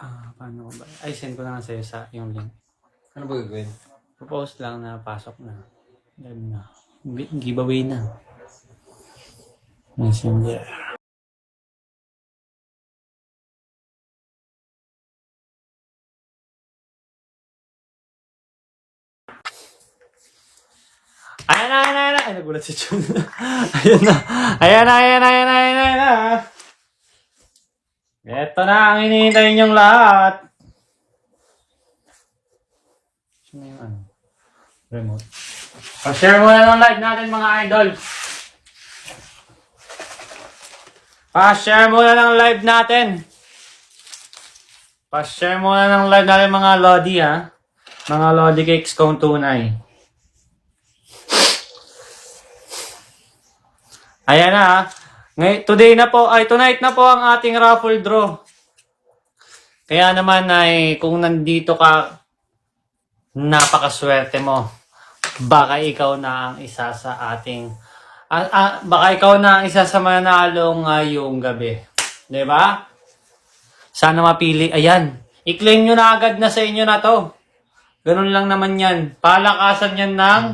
Paano ko ba? Ay, send ko na nga sa'yo sa yung link. Ano ba gagawin? Propose lang na pasok na. Live na. Giveaway na. Messenger. Ayan na, ayan na, ayan na. Ay, nagulat si Chun. Ayan na. Ayan na, ayan na, ayan na, ayan na, ayan na. Ito na ang hinihintay niyong lahat. Sino yung ano? Remote. Pa-share muna ng live natin mga idol. Pa-share muna ng live natin. Pa-share muna ng live natin mga Lodi ha. Mga Lodi cakes kung tunay. Ayan na ha. Today na po, ay tonight na po ang ating raffle draw. Kaya naman ay kung nandito ka, napakaswerte mo. Baka ikaw na ang isa sa ating baka ikaw na ang isa sa manalo ngayong gabi. 'Di ba? Sana mapili. Ayan. I-claim nyo na agad na sa inyo na to. Ganun lang naman yan. Palakasan yan ng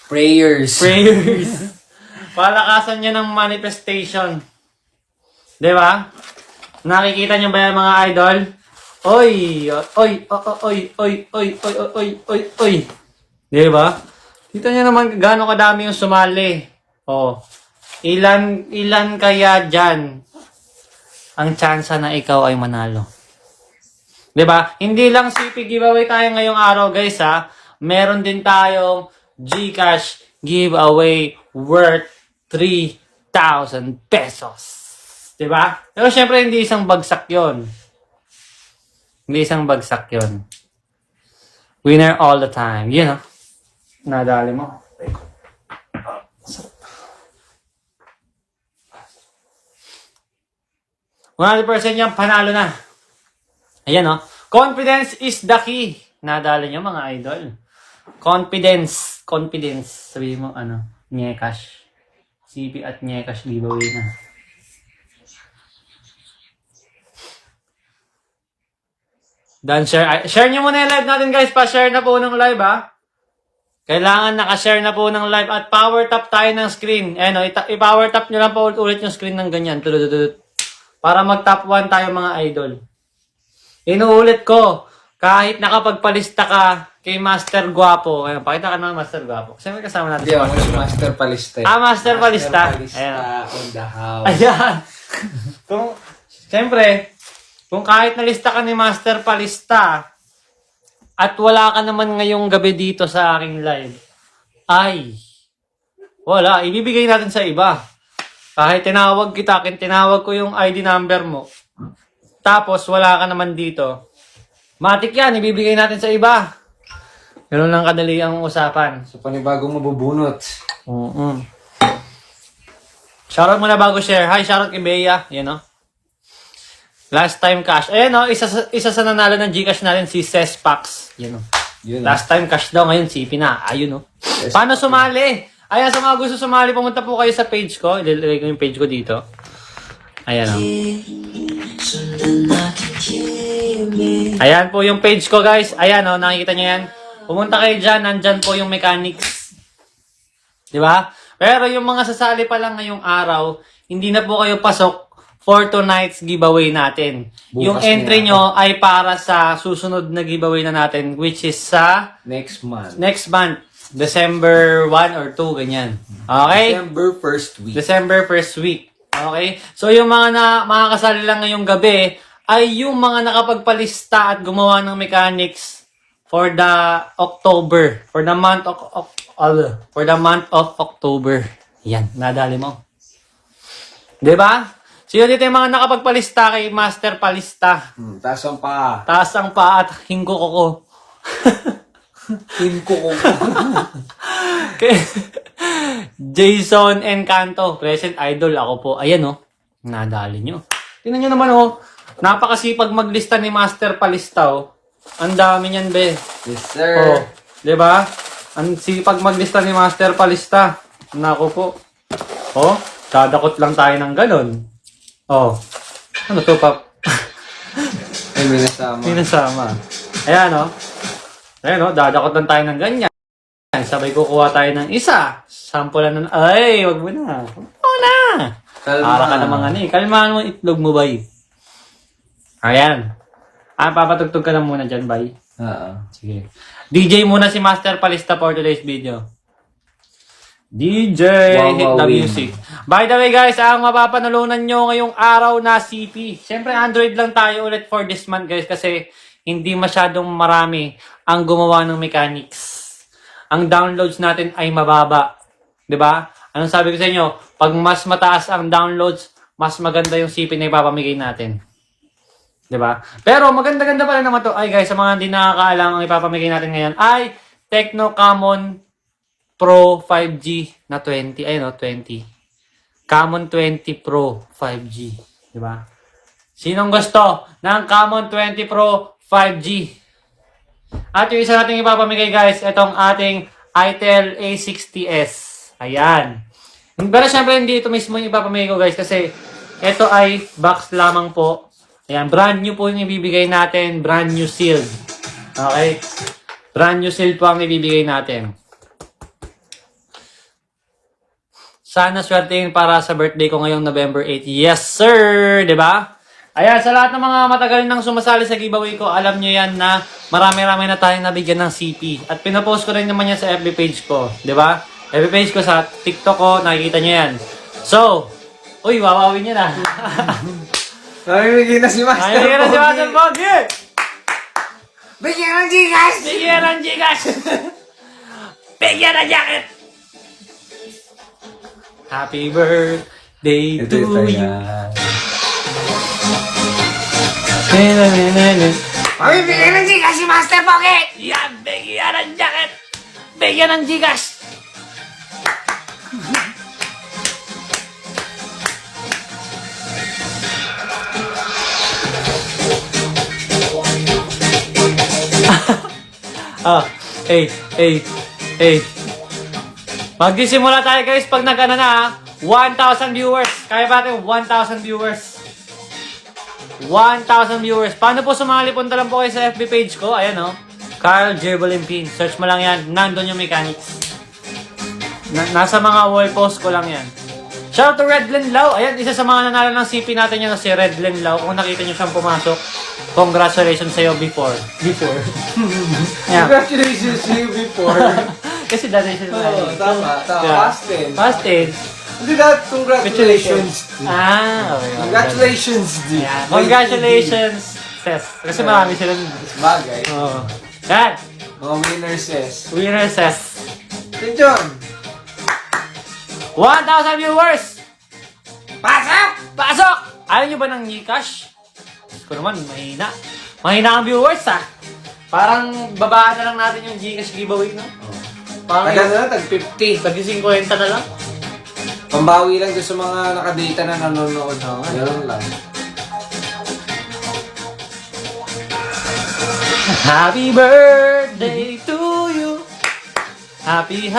Prayers. Palakasan yan ng manifestation. 'Di ba? Nakikita nyo ba yan mga idol? Oy! Oy! Oy! Oy! Oy! Oy! Oy! Oy! Oy! 'Di ba? Kita nyo naman gaano kadami yung sumali. Oh. Ilan kaya dyan ang tsansa na ikaw ay manalo? 'Di ba? Hindi lang CP giveaway tayo ngayong araw, guys, ha. Meron din tayong GCash giveaway worth 3,000 pesos. 'Di ba? Pero syempre hindi isang bagsak 'yon. Hindi isang bagsak 'yon. Winner all the time. You know. Nadali mo. 100% yung panalo na. Ayan, no? Confidence is the key. Nadali nyo, mga idol. Confidence. Sabihin mo, Nyekash. CP at Nyekash giveaway na. Dan share. Share nyo muna yung live natin, guys. Pa-share na po ng live, ha? Kailangan nakashare na po ng live at power tap tayo ng screen. Ayan, no? I-power tap nyo lang po ulit yung screen ng ganyan. Para mag-top 1 tayo, mga idol. Inuulit ko, kahit nakapagpalista ka kay Master Guapo. Ayan, pakita ka naman, Master Guapo. Kasi may kasama natin. Hindi, ako si Master Palista. Master Palista. Ayan. On the house. Ayan. Siyempre, kung kahit nalista ka ni Master Palista, at wala ka naman ngayong gabi dito sa aking live, ay, wala, ibibigay natin sa iba. Kahit tinawag kita, tinawag ko yung ID number mo, tapos wala ka naman dito, matik yan, ibibigay natin sa iba. Ganun lang kadali ang usapan. So, panibagong mabubunot. Shoutout muna bago share. Hi, shoutout kay Bea. Yan, no? Last time cash. Ayan, no? Isa sa nanalo ng Gcash natin, si Sespax. Yan, no? Last time cash daw, ngayon si Ipina. Ayun, no? Paano sumali? Ayan, sa mga gusto sumali, pumunta po kayo sa page ko. Ilalagay ko yung page ko dito. Ayan, no? Ayan po yung page ko, guys. Ayan, no? Nakikita nyo yan? Pumunta kayo dyan. Nandyan po yung mechanics. Di ba? Pero yung mga sasali pa lang ngayong araw, hindi na po kayo pasok for tonight's giveaway natin. Bukas yung entry nyo ay para sa susunod na giveaway na natin, which is sa next month. December 1 or 2, ganyan. Okay? December 1st week. Okay? So, yung mga kasali lang ngayong gabi, ay yung mga nakapagpalista at gumawa ng mechanics for the October. For the month of October. Yan, nadali mo. Diba? Sino dito yung mga nakapagpalista kay Master Palista? Taas ang paa. Taas ang paa at hingko ko. Jason Encanto, present idol ako po. Ayan, oh. Nadali nyo. Tingnan nyo naman, oh. Napakasipag maglista ni Master Palista, oh. Ang dami niyan, be. Yes, sir. Oh, 'di ba? Ang sipag maglista ni Master Palista. Nako po. Oh, dadakot lang tayo ng ganun. Oh. Ano to, Pap? Ay, may nasama. Pinasama. Ayan, no? Ayan, no? Dadakot lang tayo ng ganyan. Sabay kukuha tayo ng isa. Sample na. Ay, wag mo na. Oo na. Kalma. Para ka namang ano eh. Kalmahan mo ang itlog mo, bay. Ayan. Papatugtog ka lang muna dyan, bay. Oo. Sige. DJ muna si Master Palista for today's video. DJ, hit the Wawawin. music. By the way guys, ang mapapanalunan nyo ngayong araw na CP. Siyempre Android lang tayo ulit for this month guys kasi hindi masyadong marami ang gumawa ng mechanics. Ang downloads natin ay mababa. 'Di ba? Anong sabi ko sa inyo? Pag mas mataas ang downloads, mas maganda yung CP na ipapamigay natin. 'Di ba? Pero maganda-ganda pala naman to. Ay guys, sa mga hindi nakakaalam, ang ipapamigay natin ngayon ay Tecno Camon Pro 5G na 20. Ayun o, 20. Camon 20 Pro 5G. 'Di ba? Sinong gusto ng Camon 20 Pro 5G? At yung isa nating ipapamigay guys, itong ating Itel A60s. Ayan. Pero syempre hindi ito mismo yung ipapamigay ko guys kasi ito ay box lamang po. Ayan, brand new po yung ibibigay natin. Brand new sealed. Okay? Brand new sealed po ang ibibigay natin. Sana swertein para sa birthday ko ngayong November 8. Yes, sir! Diba? Ayan, sa lahat ng mga matagal nang sumasali sa giveaway ko, alam nyo yan na marami-rami na tayong nabigyan ng CP. At pinapost ko rin naman yan sa FB page ko. Diba? FB page ko sa TikTok ko, nakikita nyo yan. So, uy, wawawin nyo na. Namimigay na si Master. Ay, na si Master Pogi! Bigyan ng Gcash! Bigyan ng Gcash! Bigyan ng jacket! Happy birthday Ito to yung you. Mamimigay ng Gcash si Master Pogi! Yan! Bigyan ng jacket! Bigyan ng Gcash! Hey. Magsisimula tayo guys pag nag-ano na 1,000 viewers. Kaya ba natin 1,000 viewers? 1,000 viewers. Paano po sumali? Punta lang po kayo sa FB page ko. Ayan o. Carl J. Bolimpin. Search mo lang yan. Nandun yung mechanics. Nasa mga wall post ko lang yan. Shout out to Redlen Lau. Ayan, isa sa mga nanalo ng CP natin yan si Redlen Lau. Kung nakita nyo siyang pumasok, congratulations sa'yo before. Yeah. Congratulations to you before. Kasi dati siya Tama. Yeah. Past tense. Past tense. Hindi that, congratulations. Okay. Congratulations, dude. Yeah. Congratulations, Ses. Kasi marami sila. Bagay. Oo. Yan. Mga winner says. Winner Ses. Then John. 1,000 viewers! Pasok! Ayaw nyo ba ng Gcash? Diyos ko naman, mahina. Mahina ang viewers, ah. Parang babaan na lang natin yung Gcash giveaway, no? Parang Tagal na, tag 50. tagi 50 na lang. Pambawi lang doon sa mga nakadata na nanonood. Meron lang. Happy birthday to you. Happy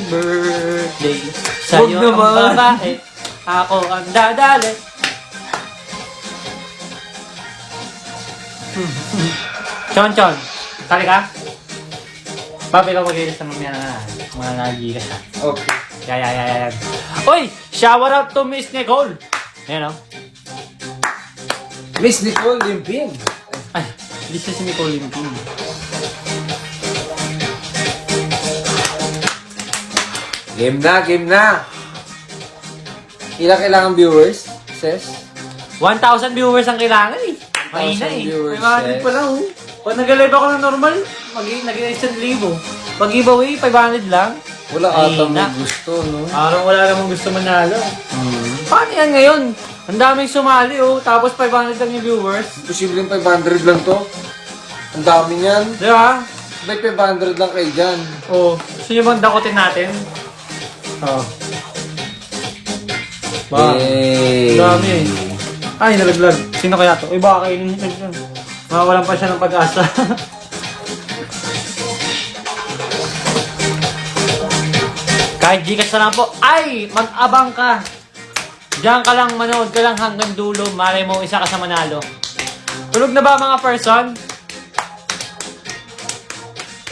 birthday. Sa'yo Huwag naman. ang babae. Ako ang dadali. Chon. Tali ka? Papi ka mag-ilis sa mga nag-giga siya. Okay. Yan. Uy! Shower out to Miss Nicole. Ayan o. Miss Nicole Limpin. Ay, hindi siya si Nicole Limpin. Game na. Ilang kailangan viewers, Ses? 1,000 viewers ang kailangan eh. Mahina 1,000 eh. viewers, May yes. pa lang oh. Pag nag-live ako ng normal, mag-1,000. Pag giveaway, 500 lang. Wala ata Mahina. may gusto, no? Parang wala namang gusto manalo. Paano yan ngayon? Ang daming sumali oh, tapos 500 lang yung viewers. Posibleng 500 lang to. Ang dami niyan. Di ba? May 500 lang kayo dyan. Oh, gusto nyo bang dakotin natin? Oh. Ba? Yay! Dami eh. Ay, nalaglag. Sino kaya to? Uy, baka kainin nyo yun. Makawalan pa siya ng pag-asa. Kahit Gcash na lang po, ay! Mag-abang ka! Diyan ka lang, manood ka lang hanggang dulo. Malay mo, isa ka sa manalo. Tulog na ba mga person?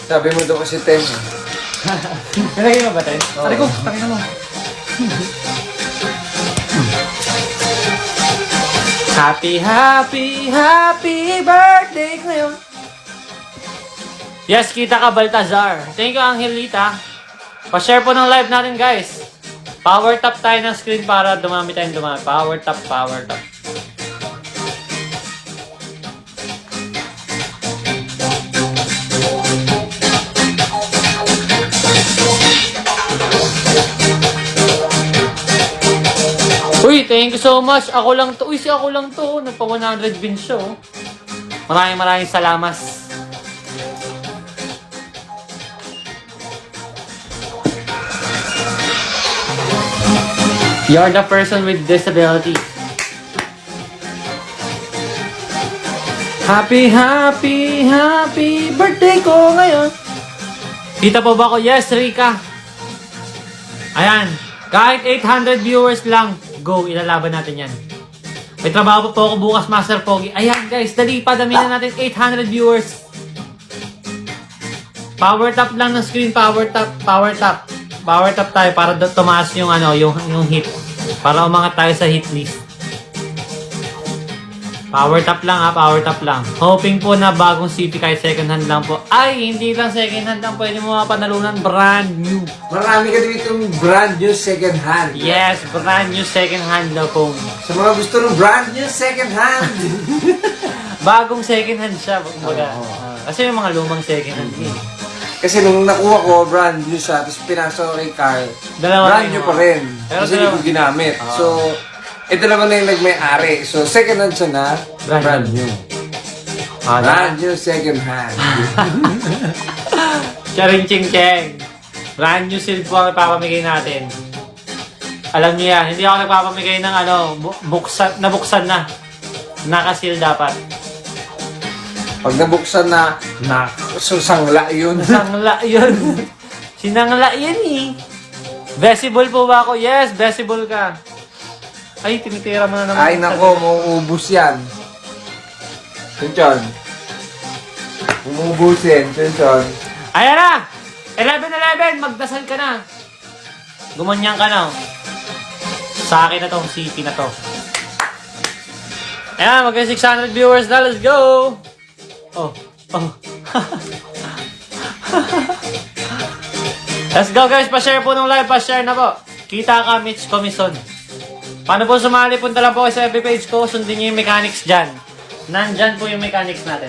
Sabi mo daw kasi 10 eh. Nalagay mo ba tayo? Oo. Sabi ko, takin mo. Happy birthday ngayon. Yes, kita ka Baltazar. Thank you, Angelita. Pa-share po ng live natin, guys. Power tap tayo ng screen para dumami tayong dumami. Power tap, power tap. Uy, thank you so much. Ako lang to. Uy, si ako lang to. Nagpa 100 wins siya. Oh. Maraming salamat. You're the person with disability. Happy birthday ko ngayon. Kita po ba ako? Yes, Rika. Ayan. Kahit 800 viewers lang, go, ilalaban natin yan. May trabaho pa po ako bukas, Master Pogi. Ayan guys, dali pa, dami na natin 800 viewers. Power tap lang ng screen, power tap. Power tap tayo para tumaas yung yung hit. Para umangat tayo sa hit list. Power tap lang ha, power tap lang. Hoping po na bagong CP kahit second hand lang po. Ay, hindi lang second hand lang. Pwede mo mapanalunan brand new. Marami ka dito yung brand new second hand. Yes, brand new second hand daw po. Sa mga gusto ng brand new second hand. Bagong second hand siya, kumbaga. Oo. Kasi yung mga lumang second hand eh. Kasi nung nakuha ko, brand new siya, tapos pinasok ko kay Carl, Dalawa brand na new yun. pa rin. Pero Kasi hindi dalawa. ko ginamit. Ah. So, ito naman na yung nagmay-ari. So, second hand siya na, brand new. Brand new second hand. Charing ching cheng. Brand new seal po ang ipapamigay natin. Alam niyo yan, hindi ako nagpapamigay ng nabuksan na. Naka-seal dapat. Pag nabuksan na, susangla yun. Sangla yun. Sinangla yan eh. Visible po ba ako? Yes, visible ka. Ay, tinitira mo na naman. Ay nako, mauubos yan. Chinchon. Umuubusin, Chinchon. Ayan na! 11-11, magdasal ka na. Gumanyan ka na. Sa akin na tong city na to. Ayan, magka-600 viewers na. Let's go! Oh. Let's go guys, pa-share po ng live, pa-share na po. Kita ka, Mitch Comison. Paano po sumali? Punta lang po kayo sa FB page ko, sundin niyo yung mechanics dyan. Nandyan po yung mechanics natin.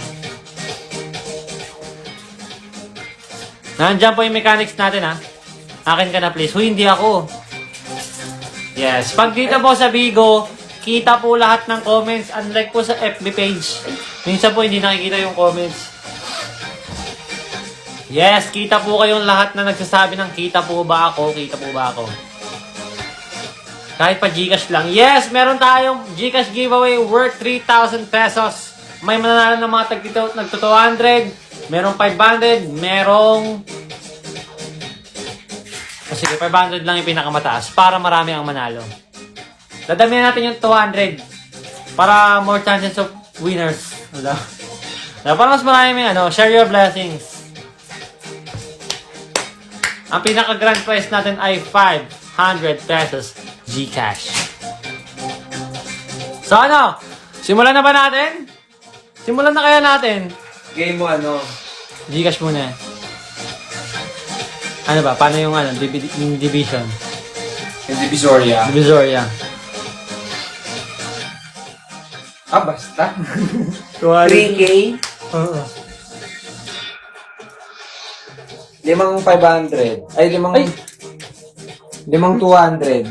Nandyan po yung mechanics natin ha. Akin ka na please. Huy, hindi ako. Yes. Pag dito po sa Bigo, kita po lahat ng comments. Unlike po sa FB page. Minsan po hindi nakikita yung comments. Yes, kita po kayong lahat na nagsasabi ng kita po ba ako, kita po ba ako. Kahit pa Gcash lang. Yes, meron tayong Gcash giveaway worth 3,000 pesos. May mananalo ng mga nagto 200, merong 500, merong... Sige, 500 lang yung pinakamataas para marami ang manalo. Dadamihan natin yung 200 para more chances of winners. Para mas marami may share your blessings. Ang pinaka-grand prize natin ay 500 pesos Gcash. So simulan na ba natin? Simulan na kaya natin? Game mo Gcash muna. Ano ba? Paano yung yung division? yung Divisoria. Divisoria. Basta. 3K? Oo. 5,500. Ay, 5,200.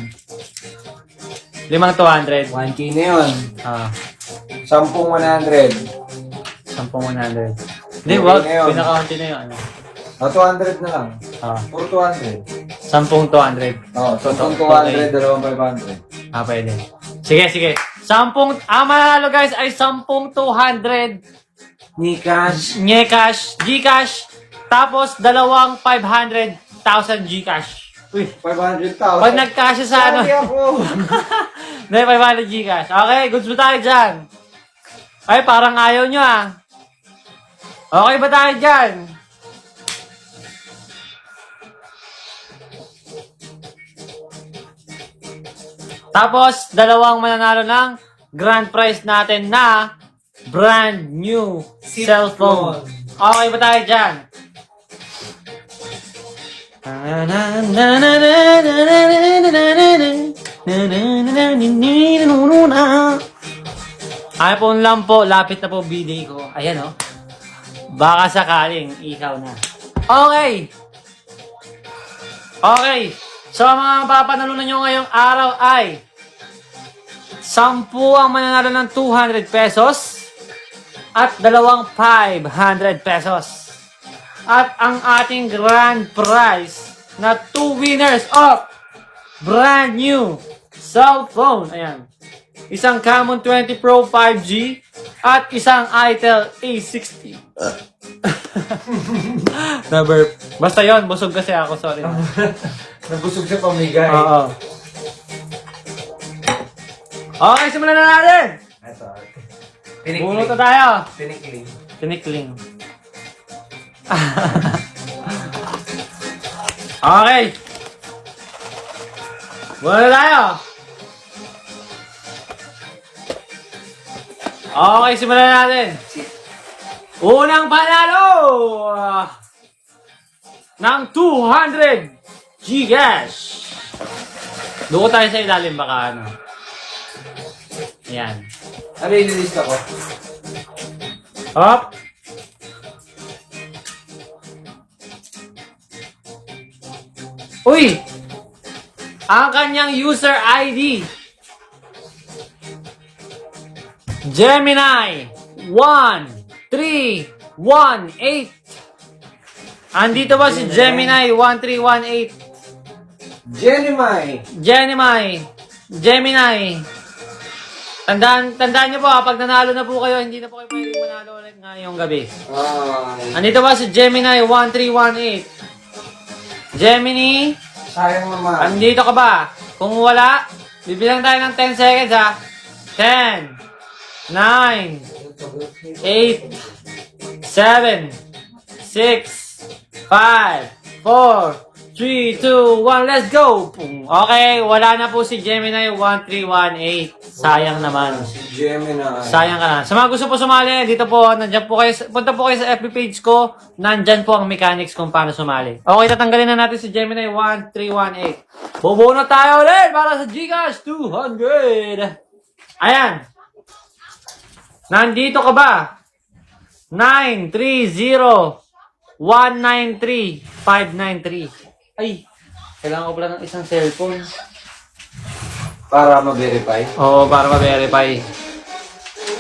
5,200. 1K na yun. 10,100. 10,100. Hindi, wag. na yun. Pinaka-unti na yun. 200 na lang. Puro 200. 10,200. Oo, 10,200, 2,500. Pwede. Sige. Manalo guys ay 10,200 Ni cash. Gcash, tapos 500,000 Gcash. Uy, 500,000. pag nagkasya sa Sabi ako. Hindi, 500 Gcash. Okay, goods mo tayo dyan. Ay, parang ayaw nyo ah. Okay ba tayo dyan? Tapos, dalawang mananalo ng grand prize natin na brand new cellphone. Okay ba tayo dyan? iPhone lang po, lapit na po biday ko. Ayan oh. Baka sakaling ikaw na. Okay. Okay. So, ang mga papanalunan nyo ngayong araw ay 10 ang mananalo ng 200 pesos at 2 500 pesos. At ang ating grand prize na 2 winners of brand new cellphone. Ayan. Isang Camon 20 Pro 5G at isang Itel A60. Number. Basta yon, busog kasi ako, sorry. Nabusog sa pamigay. Oo. Okay, simulan na natin! Ito. Bunot na tayo. Tinikling. Tinikling. Okay. Bunot na tayo. Okay, simulan na natin. Unang panalo ng 200 Gcash. Doon tayo sa ilalim baka ano. Ayan. Ano yung nilista ko? Up. Uy! Ang kanyang user ID. Gemini 1318. Andito ba si Gemini 1318? Gemini. Tandaan niyo po pag nanalo na po kayo, hindi na po kayo pwedeng manalo ulit ngayong gabi. Andito ba si Gemini 1318? Gemini, Sayang naman. andito ka ba? Kung wala, bibilang tayo ng 10 seconds ha. 10, 9, 8, 7, 6, 5, 4, 3, 2, 1, let's go! Okay, wala na po si Gemini 1318. Sayang naman. Si Gemini. Sayang ka na. Sa mga gusto po sumali, dito po, nandyan po kayo, punta po kayo sa FB page ko, nandyan po ang mechanics kung paano sumali. Okay, tatanggalin na natin si Gemini 1318. Bubuno tayo ulit para sa Gcash 200. Ayan. Nandito ka ba? 930-193-593. Ay, kailangan ko pala ng isang cellphone. Para ma-verify. Oo, para ma-verify.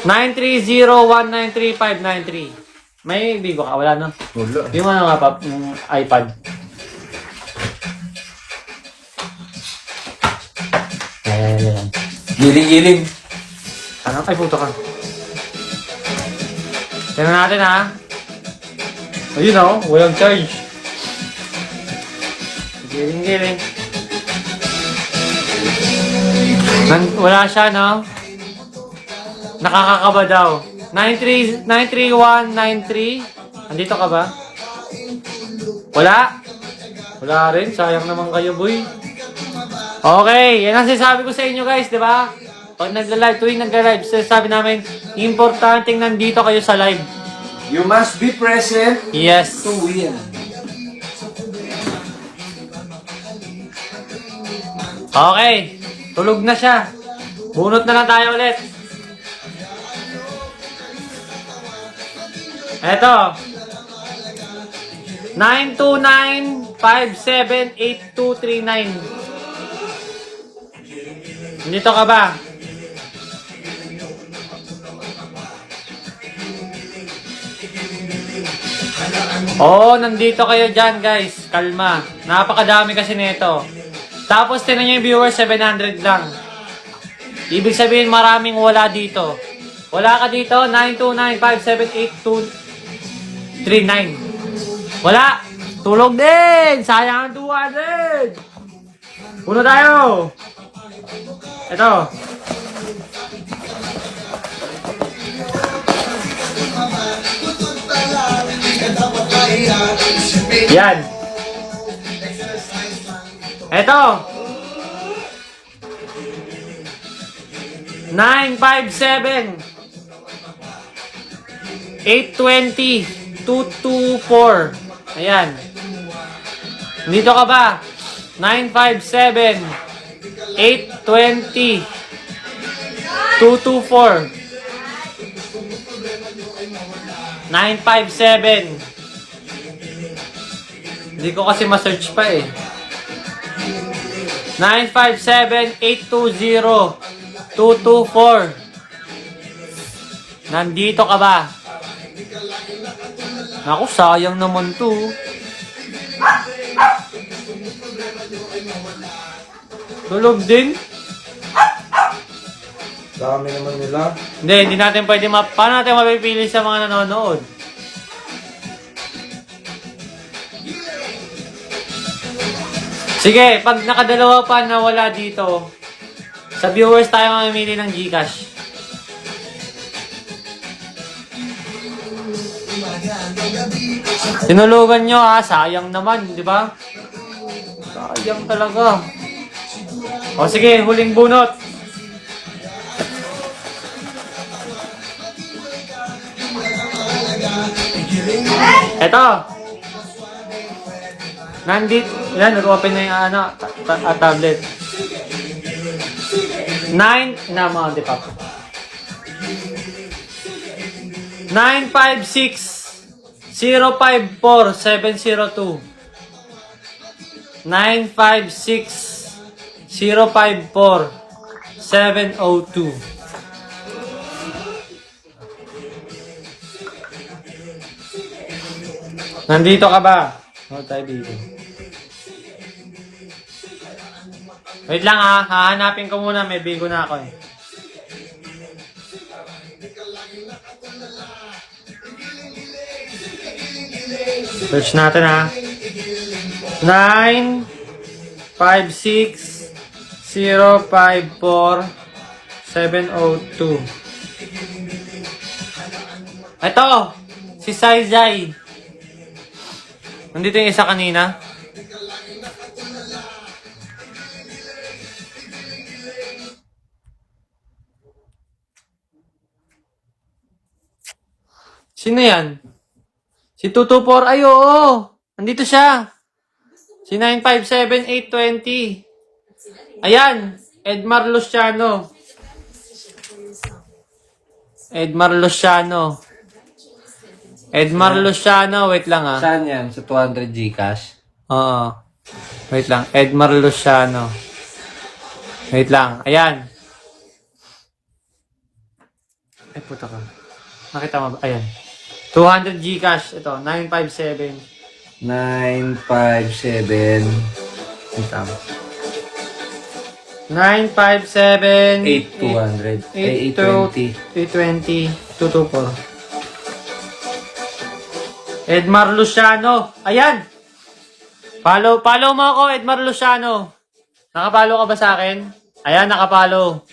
930-193-593. May bigo ka? Wala no? Wala. Yung ano nga pa, iPad. Ayan. Giling-giling. Ano? Ay, puto ka. Tignan natin ha. Ayun o, walang charge. Giling-giling. Wala siya, no? Nakakakaba daw. 93193. Andito ka ba? Wala? Wala rin. Sayang naman kayo, boy. Okay, yan ang sinasabi ko sa inyo, guys, di ba? Pag nagla-live, tuwing nagla-live, sinasabi namin, importanteng nandito kayo sa live. You must be present Yes. to win. Okay. Tulog na siya. Bunot na lang tayo ulit. Eto. 929-578239. Dito ka ba? Oo, nandito kayo dyan, guys. Kalma. Napakadami kasi nito. Tapos, tinan nyo yung viewers, 700 lang. Ibig sabihin, maraming wala dito. Wala ka dito, 929-578-239. Wala! Tulog din! Sayang ang 200! Puno tayo! Ito. Yan. Eto. 957. 820. 224. Ayan. Dito ka ba? 957. 820. 224. 957. Hindi ko kasi ma-search pa eh. 957-820-224. Nandito ka ba? Naku, sayang naman to. Tulog din? Dami naman nila. Hindi natin pwede paano natin mapipili sa mga nanonood? Sige, pag nakadalawa pa na wala dito, sa viewers tayo mamimili ng GCash. Tinulugan nyo ha, sayang naman, di ba? Sayang talaga. O sige, huling bunot. Eto. Nandito. Yan, nag-open na yung tablet. 9. Mga di pa. 956-054-702. 956-054-702. Nandito ka ba? O, tayo dito. Wait lang ha, hahanapin ko muna, may bigo na ako eh. Search natin ha. 956-054-702. Ito! Si Saizai. Nandito yung isa kanina. Sino yan? Si 224. Ay, oo. Nandito siya. Si 957-820. Ayan. Edmar Luciano. Edmar Luciano. Edmar Luciano. Wait lang ah. Saan yan? Sa 200 GCash? Oo. Wait lang. Edmar Luciano. Wait lang. Ayan. Ay, puta ka. Nakita mo ba? Ayan. 200 GCash. Ito. 957. 957. Ito. 957. 8200. 820. 224. Edmar Luciano. Ayan. Follow mo ako, Edmar Luciano. Nakapollow ka ba sa akin? Ayan, nakapollow.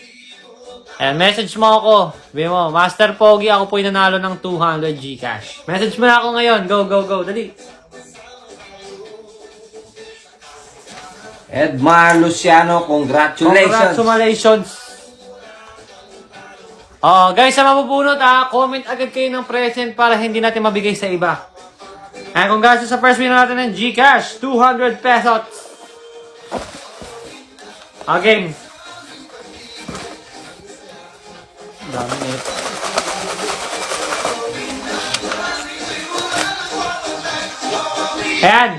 Ayan, message mo ako. Sabi mo, Master Pogi, ako po yung nanalo ng 200 GCash. Message mo na ako ngayon. Go, go, go. Dali. Edmar Luciano, congratulations. Congratulations. Guys, sa mabubunot comment agad kayo ng present para hindi natin mabigay sa iba. And congrats sa first winner natin ng GCash, 200 pesos. Game. Dami nito. Ayan.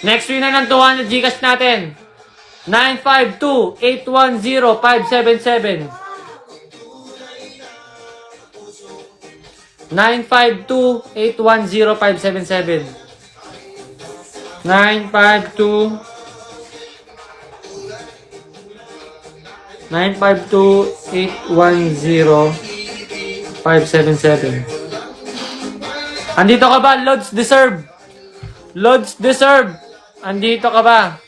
Next winner ng 200 GCash natin. 952-810-577. 952-810-577. 952-810-577. Andito ka ba, Lods Deserve? Lods Deserve. Andito ka ba?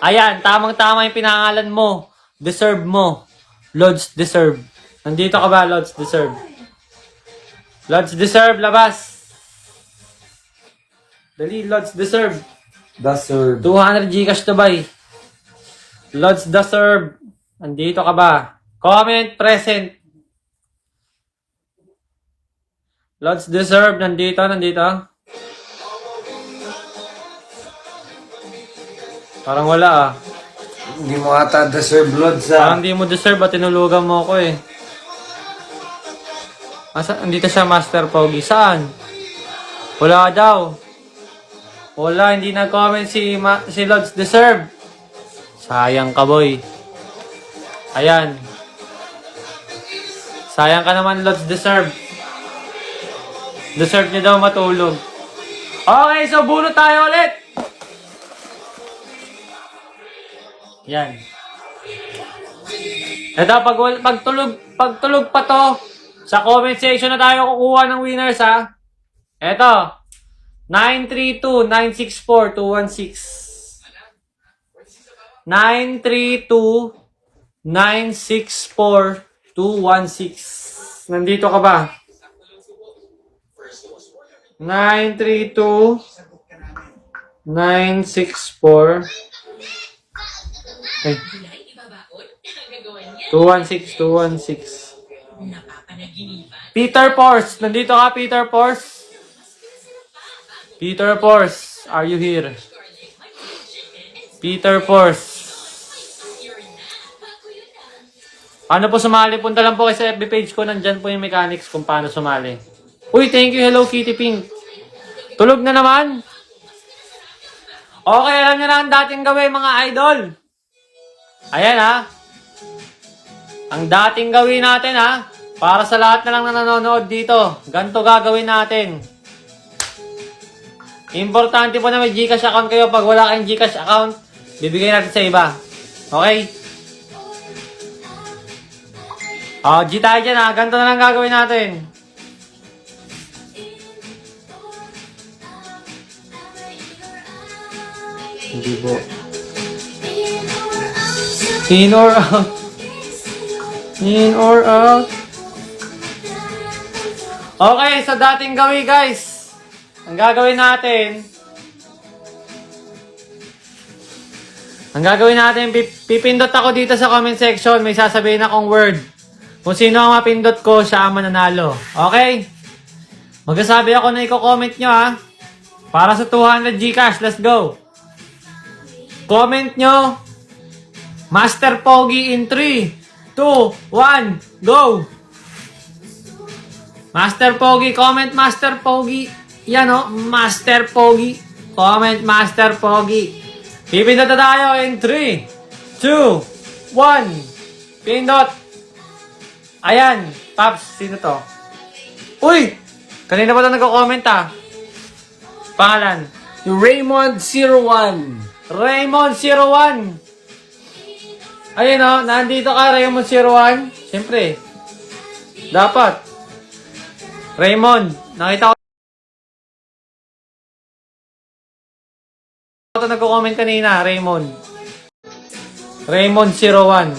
Ayan, tamang-tama yung pinangalan mo. Deserve mo. Lods Deserve. Nandito ka ba, Lods Deserve? Lods Deserve, labas. Dali, Lods deserve. Deserve. 200 Gcash to buy. Lods deserve. Andito ka ba? Comment present. Lods deserve. Nandito. Parang wala ah. Hindi mo ata deserve Lods Parang hindi mo deserve at tinulugan mo ako eh. Andito siya, Master Pogi. Saan? Wala daw. Wala, hindi nag-comment si Lods deserve. Sayang ka, boy. Ayan. Sayang ka naman, Lods deserve. Deserve niya daw matulog. Okay, so bunot tayo ulit. Yan. Ito, pagtulog pa to, sa comment section na tayo kukuha ng winners, ha? Ito. 932-964-216. 932-964-216. Nandito ka ba? 932-964 ay 216. Peter Force. Nandito ka, Peter Force. Peter Force, are you here? Peter Force. Paano po sumali? Punta lang po kayo sa FB page ko. Nandyan po yung mechanics kung paano sumali. Uy, thank you. Hello, Kitty Pink. Tulog na naman. Okay, alam nyo na ang dating gawin, mga idol. Ayan, ha. Ang dating gawin natin, ha. Para sa lahat na lang na nanonood dito. Ganito gagawin natin. Importante po na may Gcash account kayo. Pag wala kayong Gcash account, bibigay natin sa iba. Okay? G tayo dyan, ha. Ganito na lang gagawin natin. Hindi po. In or out. In or out. Okay, sa dating gawin, guys. Ang gagawin natin, pipindot ako dito sa comment section. May sasabihin akong word. Kung sino ang mapindot ko, siya ang mananalo. Okay? Magsasabi ako na i-comment nyo, ha. Para sa 200 Gcash. Let's go. Comment nyo. Master Pogi in 3, 2, 1, go! Master Pogi, comment Master Pogi. Yan o, Master Pogi. Comment Master Pogi. Pipindot na tayo in 3, 2, 1. Pindot. Ayan. Paps, sino to? Uy! Kanina pa ito nagko-comment ah. Pangalan? Raymond01. Raymond01. Ayun o, nandito ka Raymond01. Siyempre. Dapat. Raymond, nakita ko ito nagko-comment kanina, Raymond. Raymond01.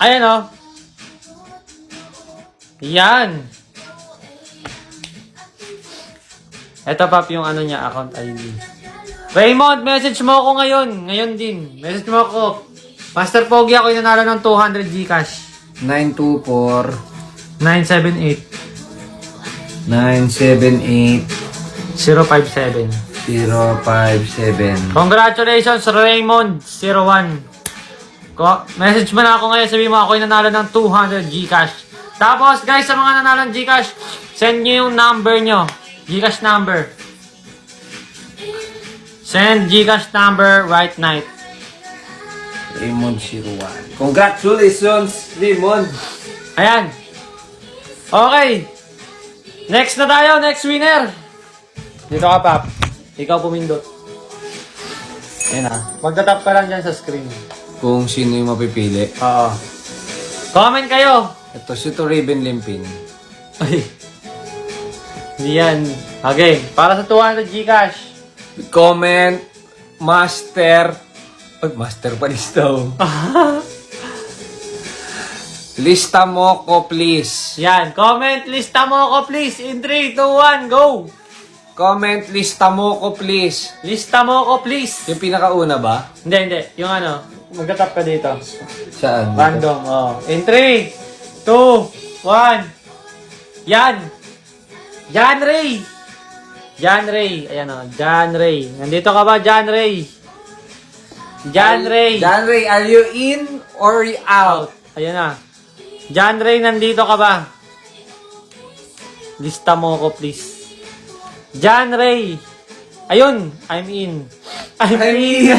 Ayan o. Yan. Ito pap yung ano niya, account ID. Raymond, message mo ako ngayon. Ngayon din. Message mo ako. Master Pogi, ako yung nanalo ng 200 Gcash. 924 978 978 057. 057. Congratulations, Raymond01. Message mo na ako ngayon. Sabi mo ako yung nanalo ng 200 Gcash. Tapos guys, sa mga nanalo ng Gcash, send nyo yung number nyo. Gcash number. Send Gcash number right night. Raymond01. Congratulations, Raymond. Ayan. Okay. Next na tayo. Next winner. Dito ka, Pap. Ikaw pumindot. Ayan ah. Magtatap ka lang dyan sa screen. Kung sino yung mapipili. Oo. Comment kayo. Ito si Raven Limpin. Ay. Yan. Okay. Para sa 200 Gcash. Comment, Master. Ay, Master Palistaw. Lista mo ko, please. Yan. Comment, lista mo ako please. In 3, 2, 1, go! Comment, lista mo ko, please. Lista mo ako please. Yung pinakauna ba? Hindi. Yung ano, magtatap ka dito. Saan? Random, oh. In 3, 2, 1. Yan. John Ray. John Ray. Ayan o, John Ray. Nandito ka ba, John Ray? John Ray. John Ray, are you in or out? Ayan na. John Ray, nandito ka ba? Lista mo ko, please. John Ray. Ayun, I'm in. I'm in.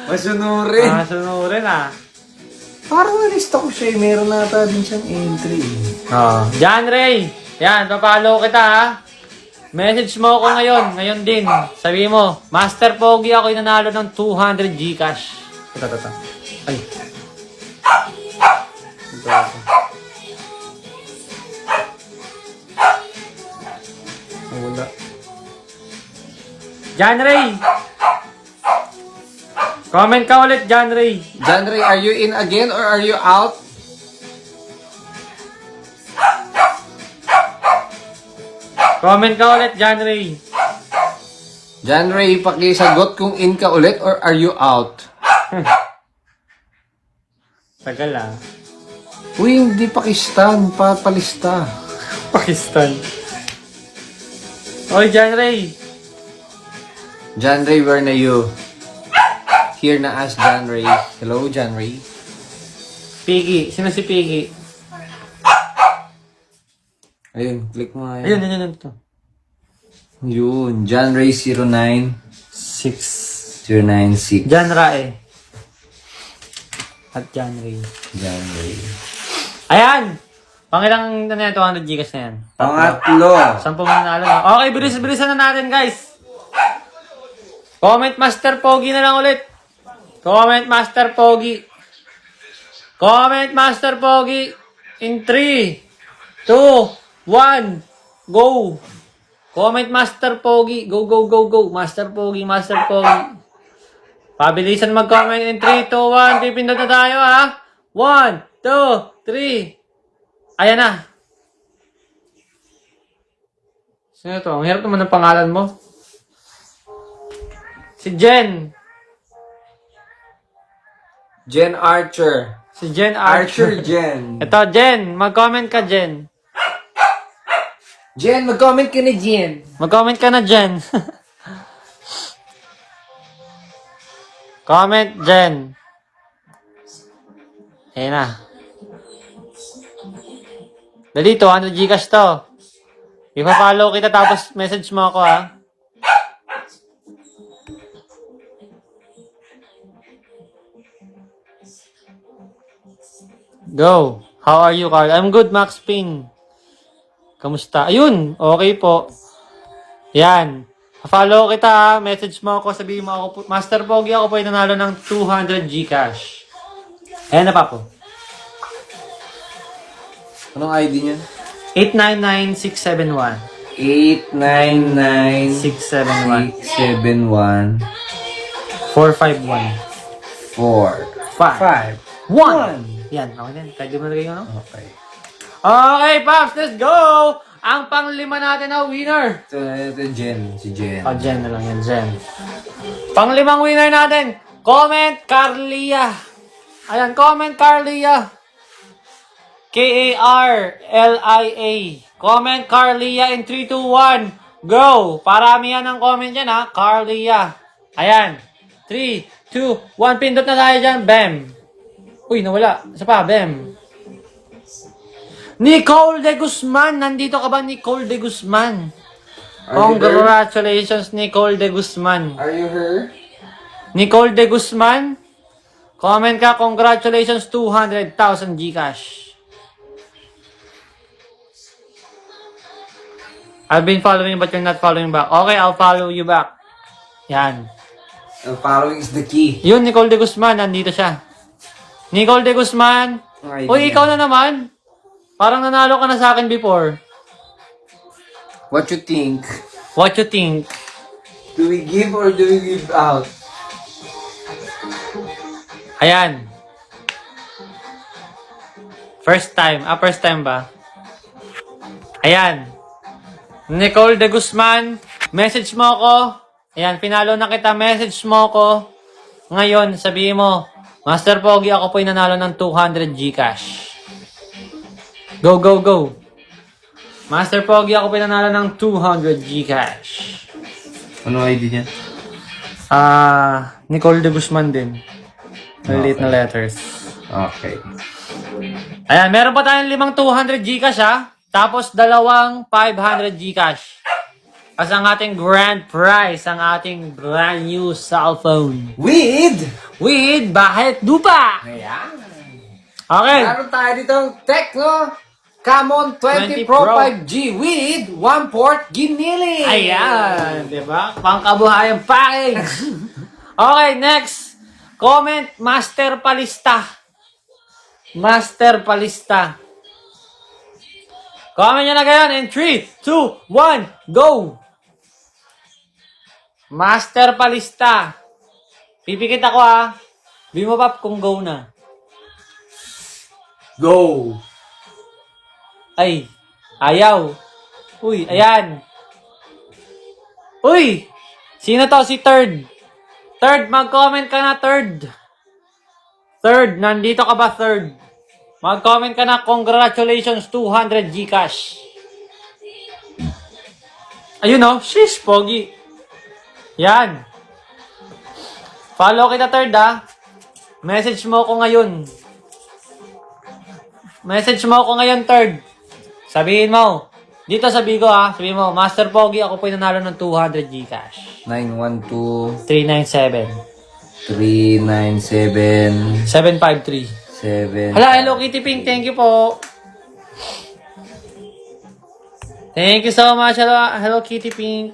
Masunurin. Sunurin ah. Parang nalista ko siya. Meron na ata din siyang entry. John Ray. Yan, papalo kita ha. Message mo ako ngayon. Ngayon din. Sabi mo, Master Pogi, ako'y nanalo ng 200 Gcash. Ito. Ay. Wala. John Ray. Comment ka ulit, John Ray. John Ray, are you in again or are you out? Comment ka ulit, John Ray. John Ray, pakisagot kung in ka ulit or are you out? Tagal ah. Uy, hindi Pakistan. Palista. Pakistan. Oy, John Ray. John Ray, where na you? Here na as John Ray. Hello, John Ray. Piggy. Sino si Piggy? Ayun, click mo nga Ayun. Ito. Yun, John Ray 09 6. 096. John Rae. At John Ray. John Ray. Ayan! Pangilang na yan, 200 Gcash na yan. Pangatlo. 10 manalo na. Okay, bilis-bilisan na natin, guys. Comment Master Pogi na lang ulit. Comment Master Pogi. Comment Master Pogi. In 3, 2, 1, go. Comment Master Pogi. Go. Master Pogi. Pabilisan mag-comment in 3, 2, 1. Pipindot na tayo, ha? 1, 2, 3. Ayan na. Sino to? Ang hirap naman ng pangalan mo. Si Jen. Jen Archer. Si Jen Archer Archer. Jen. Ito, Jen. Mag-comment ka, Jen. Jen, mag-comment ka ni Jen. Mag-comment ka na, Jen. Comment, Jen. Ayan na. Dali, 200 Gcash to. Ipa-follow kita tapos message mo ako, ha. Go. How are you, Carl? I'm good, Max Payne. Kamusta? Ayun, okay po. Yan. Follow kita ha. Message mo ako, sabihin mo ako, Master Pogi, ako po ay nanalo ng 200 Gcash. Ayan na pa po. Anong ID niya? 899671. 899 671 671 451 4 1. Yan, okay din. Pwede mo na kayo, no? Okay. Okay, Pops, let's go! Ang panglima natin na winner. Ito Jen. Si Jen. Oh, Jen na lang yan, Jen. Panglimang winner natin, comment Carlia. Ayan, comment Carlia. K-A-R-L-I-A. Comment Carlia in 3, 2, 1. Go! Parami yan ang comment dyan, ha? Carlia. Ayan. 3, 2, 1. Pindot na tayo dyan. Bam. Uy, nawala. Isa pa, bam. Nicole de Guzman. Nandito ka ba, Nicole de Guzman? Congratulations, Nicole de Guzman. Are you her? Nicole de Guzman. Comment ka, congratulations, 200,000 Gcash. I've been following but you're not following back. Okay, I'll follow you back. Yan. And following is the key. Yun, Nicole de Guzman. Nandito siya. Nicole de Guzman. Ang ID Uy, niya. ikaw na naman. Parang nanalo ka na sa akin before. What you think? What you think? Do we give or do we give out? Ayan. First time. First time ba? Ayan. Nicole de Guzman, message mo ako. Ayan, pinalo na kita. Message mo ako. Ngayon, sabihin mo, Master Pogi, ako po'y nanalo ng 200 Gcash. Go, go, go. Master Pogi, ako po'y nanalo ng 200 Gcash. Ano ID niya? Nicole de Guzman din. Maliliit na letters. Okay. Ayan, meron pa tayong 5 200 Gcash ha. Tapos 2 500 Gcash. As ang ating grand prize, ang ating brand new cellphone. With Bahet Dupa! Ayan. Okay. Meron tayo ditong Tecno Camon 20 Pro 5G with 1 port ginili. Ayan, di ba? Pangkabuhayan package. Okay, next. Comment Master Palista. Master Palista. Comment nyo na gayon in 3, 2, 1, go! Master Palista. Pipikit ako ha. Bimo pap kung go na. Go. Ay, ayaw. Uy, ayan. Uy! Sino to? Si Third. Third, mag-comment ka na, Third. Third, nandito ka ba, Third? Mag-comment ka na, congratulations, 200 Gcash. Ayun o, shish, pogi. Yan. Follow kita, Third, ha. Message mo ko ngayon. Message mo ko ngayon, Third. Sabihin mo, dito sa Bigo ha, sabihin mo, Master Pogi, ako po'y nanalo ng 200 Gcash. 912 397 397 753. 7. Hala, Hello Kitty Pink, thank you po. Thank you so much, Hello Kitty Pink.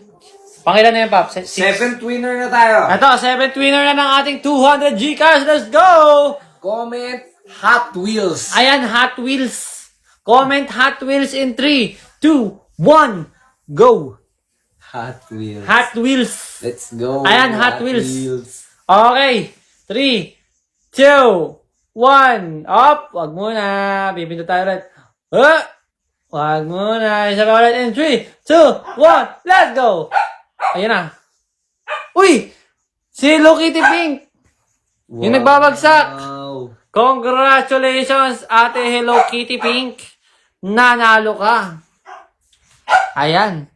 Pangilan na yan, Pap? 7th winner na tayo. Ito, 7th winner na ng ating 200 Gcash. Let's go! Comment Hot Wheels. Ayan, Hot Wheels. Comment Hot Wheels in 3, 2, 1, go! Hot Wheels. Hot Wheels. Let's go. Ayan, Hot Wheels. Okay. 3, 2, 1. Up. Wag muna. Bibinto tayo ulit. Wag muna. Isa pa ulit in 3, 2, 1. Let's go. Ayan na. Uy! Si Hello Kitty Pink. Wow. Yung nagbabagsak. Congratulations, Ate Hello Kitty Pink. Nanalo ka. Ayan.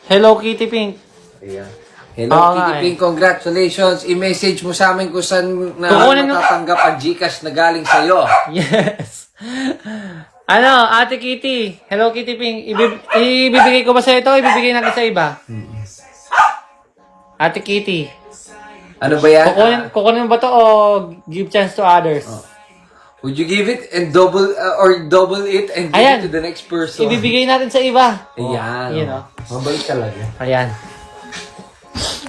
Hello Kitty Pink. Ayan. Hello Oo Kitty nga eh. Pink, congratulations. I-message mo sa amin kung saan na Kukunin mo- matatanggap ang Gcash na galing sa'yo. Yes. Ano, Ate Kitty, Hello Kitty Pink, ibibigay ko ba sa ito o ibibigay natin sa iba? Ate Kitty, Ano ba yan? kukunin mo ba to o give chance to others? Would you give it and double it and give Ayan. it to the next person? Ibibigay natin sa iba. Ayan. Yun, oh. Mabalik talaga. Ayan.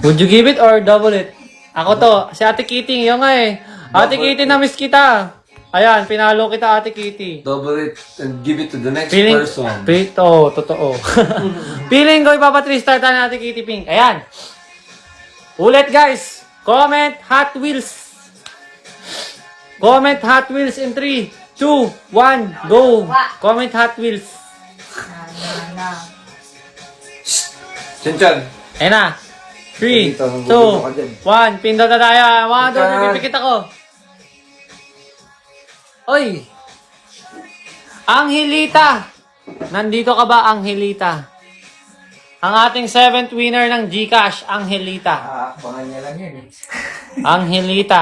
Would you give it or double it? Ako to, si Ate Kitty, yung nga eh. Ate Double Kitty, it. na-miss kita. Ayan, pinalo kita, Ate Kitty. Double it and give it to the next Feeling, person. totoo. Feeling ko ipapa-3-star tayo ng Ate Kitty Pink. Ayan. Ulit guys. Comment Hot Wheels. Comment Hot Wheels in 3, 2, 1, go. Comment Hot Wheels. Chan. Ayan na. 3, Dito, magugulo ka dyan. 2, 1. Pindot na tayo. 1, 2, Chan. pipikit ako. Oy. Angelita. Nandito ka ba, Angelita? Ang ating 7th winner ng Gcash, Angelita. Abangan niya lang yan eh. Angelita.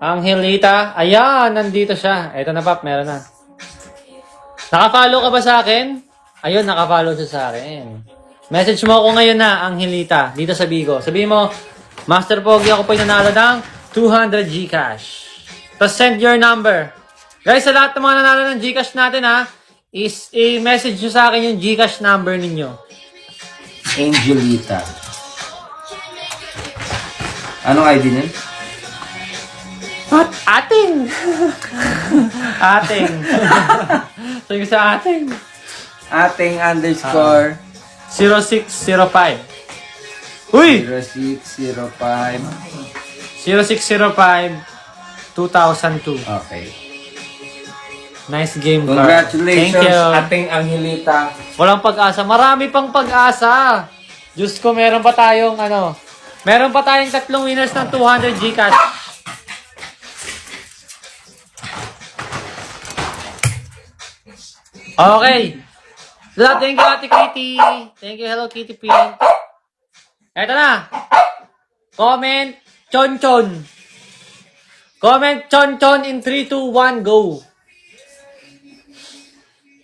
Angelita. Ayan, nandito siya. Eto na, Pap, meron na. Nakafollow ka ba sa akin? Ayun, nakafollow siya sa akin. Message mo ako ngayon na, Angelita, dito sa Bigo. Sabihin mo, Master Pogi, ako po'y nanalo ng 200 Gcash. Tapos send your number. Guys, sa lahat ng mga nanalo ng Gcash natin, ha, i-message nyo sa akin yung Gcash number ninyo. Angelita. Anong ID niyan? What? Ating! Ating. Sabi ko sa ating. Ating underscore 0605. Uy! 0605 0605 2002. Okay. Nice game card. Congratulations, Thank you. ating Angelita. Walang pag-asa. Marami pang pag-asa. Diyos ko, meron pa tayong meron pa tayong 3 winners ng 200 Gcash. Okay. Thank you, Ate Kitty. Thank you, Hello Kitty Pink. Eto na. Comment, chon-chon. Comment, chon-chon in 3, 2, 1, go.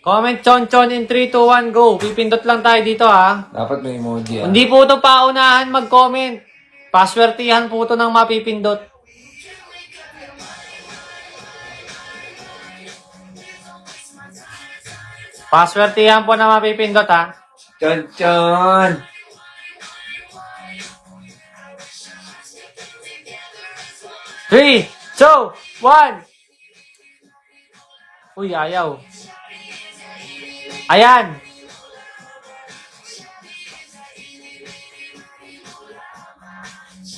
Comment, chon-chon in 3, 2, 1, go. Pipindot lang tayo dito, ha. Dapat may emoji, ah. Hindi po ito paunahan mag-comment. Paswertihan po ito ng mapipindot. Paswertihan po na mapipindot, ha. Chon-chon. Three, two, one. Uy, ayaw. Ayan.